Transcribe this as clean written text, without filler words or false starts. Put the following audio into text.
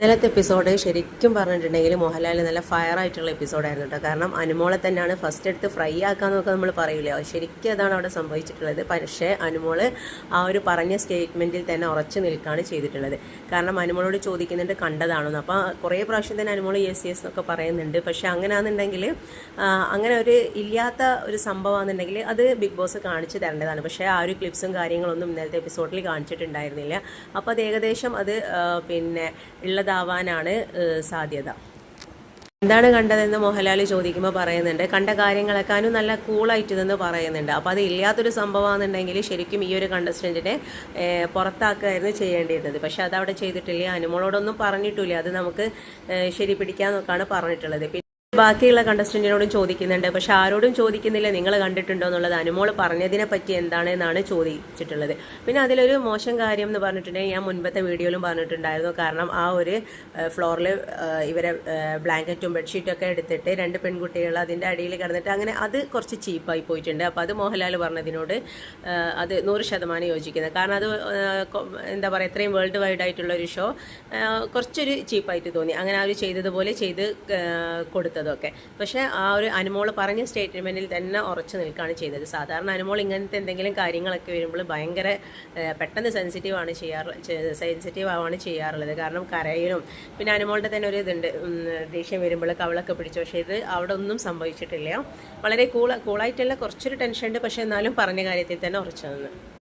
ഇന്നലത്തെ എപ്പിസോഡ് ശരിക്കും പറഞ്ഞിട്ടുണ്ടെങ്കിൽ മോഹൻലാൽ നല്ല ഫയർ ആയിട്ടുള്ള എപ്പിസോഡായിരുന്നു കേട്ടോ. കാരണം അനുമോളെ തന്നെയാണ് ഫസ്റ്റ് എടുത്ത് ഫ്രൈ ആക്കാന്നൊക്കെ നമ്മൾ പറയില്ല, ശരിക്കും അതാണ് അവിടെ സംഭവിച്ചിട്ടുള്ളത്. പക്ഷേ അനുമോള് ആ ഒരു പറഞ്ഞ സ്റ്റേറ്റ്മെൻറ്റിൽ തന്നെ ഉറച്ചു നിൽക്കുകയാണ് ചെയ്തിട്ടുള്ളത്. കാരണം അനുമോളോട് ചോദിക്കുന്നുണ്ട് കണ്ടതാണെന്ന്. അപ്പോൾ കുറേ പ്രാവശ്യം തന്നെ അനുമോള് യെസ് യെസ് എന്നൊക്കെ പറയുന്നുണ്ട്. പക്ഷേ അങ്ങനെയാണെന്നുണ്ടെങ്കിൽ അങ്ങനെ ഒരു ഇല്ലാത്ത ഒരു സംഭവമാണെന്നുണ്ടെങ്കിൽ അത് ബിഗ് ബോസ് കാണിച്ചു തരേണ്ടതാണ്. പക്ഷേ ആ ഒരു ക്ലിപ്സും കാര്യങ്ങളൊന്നും ഇന്നലത്തെ എപ്പിസോഡിൽ കാണിച്ചിട്ടുണ്ടായിരുന്നില്ല. അപ്പോൾ അത് ഏകദേശം അത് പിന്നെ ഉള്ളതാവാനാണ് സാധ്യത. എന്താണ് കണ്ടതെന്ന് മോഹൻലാൽ ചോദിക്കുമ്പോൾ പറയുന്നുണ്ട് കണ്ട കാര്യങ്ങളെക്കാളും നല്ല കൂളായിട്ട് നിന്ന് പറയുന്നുണ്ട്. അപ്പോൾ അത് ഇല്ലാത്തൊരു സംഭവമാണെന്നുണ്ടെങ്കിൽ ശരിക്കും ഈ ഒരു കണ്ടസ്റ്റൻറ്റിനെ പുറത്താക്കുകയായിരുന്നു ചെയ്യേണ്ടിയിരുന്നത്. പക്ഷെ അതവിടെ ചെയ്തിട്ടില്ല. അനുമോളോടൊന്നും പറഞ്ഞിട്ടില്ല. അത് നമുക്ക് ശരി പിടിക്കാമെന്നൊക്കെയാണ് പറഞ്ഞിട്ടുള്ളത്. ബാക്കിയുള്ള കണ്ടസ്റ്റൻറ്റിനോടും ചോദിക്കുന്നുണ്ട്, പക്ഷെ ആരോടും ചോദിക്കുന്നില്ല നിങ്ങൾ കണ്ടിട്ടുണ്ടോ എന്നുള്ളത്. അനുമോൾ പറഞ്ഞതിനെ പറ്റി എന്താണെന്നാണ് ചോദിച്ചിട്ടുള്ളത്. പിന്നെ അതിലൊരു മോശം കാര്യം എന്ന് പറഞ്ഞിട്ടുണ്ടെങ്കിൽ ഞാൻ മുൻപത്തെ വീഡിയോയിലും പറഞ്ഞിട്ടുണ്ടായിരുന്നു. കാരണം ആ ഒരു ഫ്ലോറിൽ ഇവരെ ബ്ലാങ്കറ്റും ബെഡ്ഷീറ്റും ഒക്കെ എടുത്തിട്ട് രണ്ട് പെൺകുട്ടികൾ അതിൻ്റെ അടിയിൽ കിടന്നിട്ട് അങ്ങനെ അത് കുറച്ച് ചീപ്പായി പോയിട്ടുണ്ട്. അപ്പോൾ അത് മോഹൻലാൽ പറഞ്ഞതിനോട് അത് 100% യോജിക്കുന്നത്. കാരണം അത് എന്താ പറയുക, ഇത്രയും വേൾഡ് വൈഡ് ആയിട്ടുള്ള ഒരു ഷോ കുറച്ചൊരു ചീപ്പായിട്ട് തോന്നി. അങ്ങനെ അവർ ചെയ്തതുപോലെ ചെയ്ത് കൊടുത്തത് ഒക്കെ. പക്ഷേ ആ ഒരു അനുമോൾ പറഞ്ഞ സ്റ്റേറ്റ്മെൻറ്റിൽ തന്നെ ഉറച്ചു നിൽക്കുകയാണ് ചെയ്തത്. സാധാരണ അനുമോൾ ഇങ്ങനത്തെ എന്തെങ്കിലും കാര്യങ്ങളൊക്കെ വരുമ്പോൾ ഭയങ്കര പെട്ടെന്ന് സെൻസിറ്റീവ് ആവാണ് ചെയ്യാറുള്ളത്. കാരണം കരയിലും പിന്നെ അനുമോളുടെ തന്നെ ഒരു ഇതുണ്ട്, ദേഷ്യം വരുമ്പോൾ കവളൊക്കെ പിടിച്ചു. പക്ഷേ ഇത് അവിടെ ഒന്നും സംഭവിച്ചിട്ടില്ല. വളരെ കൂളായിട്ടുള്ള കുറച്ചൊരു ടെൻഷൻ ഉണ്ട്. പക്ഷേ എന്നാലും പറഞ്ഞ കാര്യത്തിൽ തന്നെ ഉറച്ചു നിന്ന്.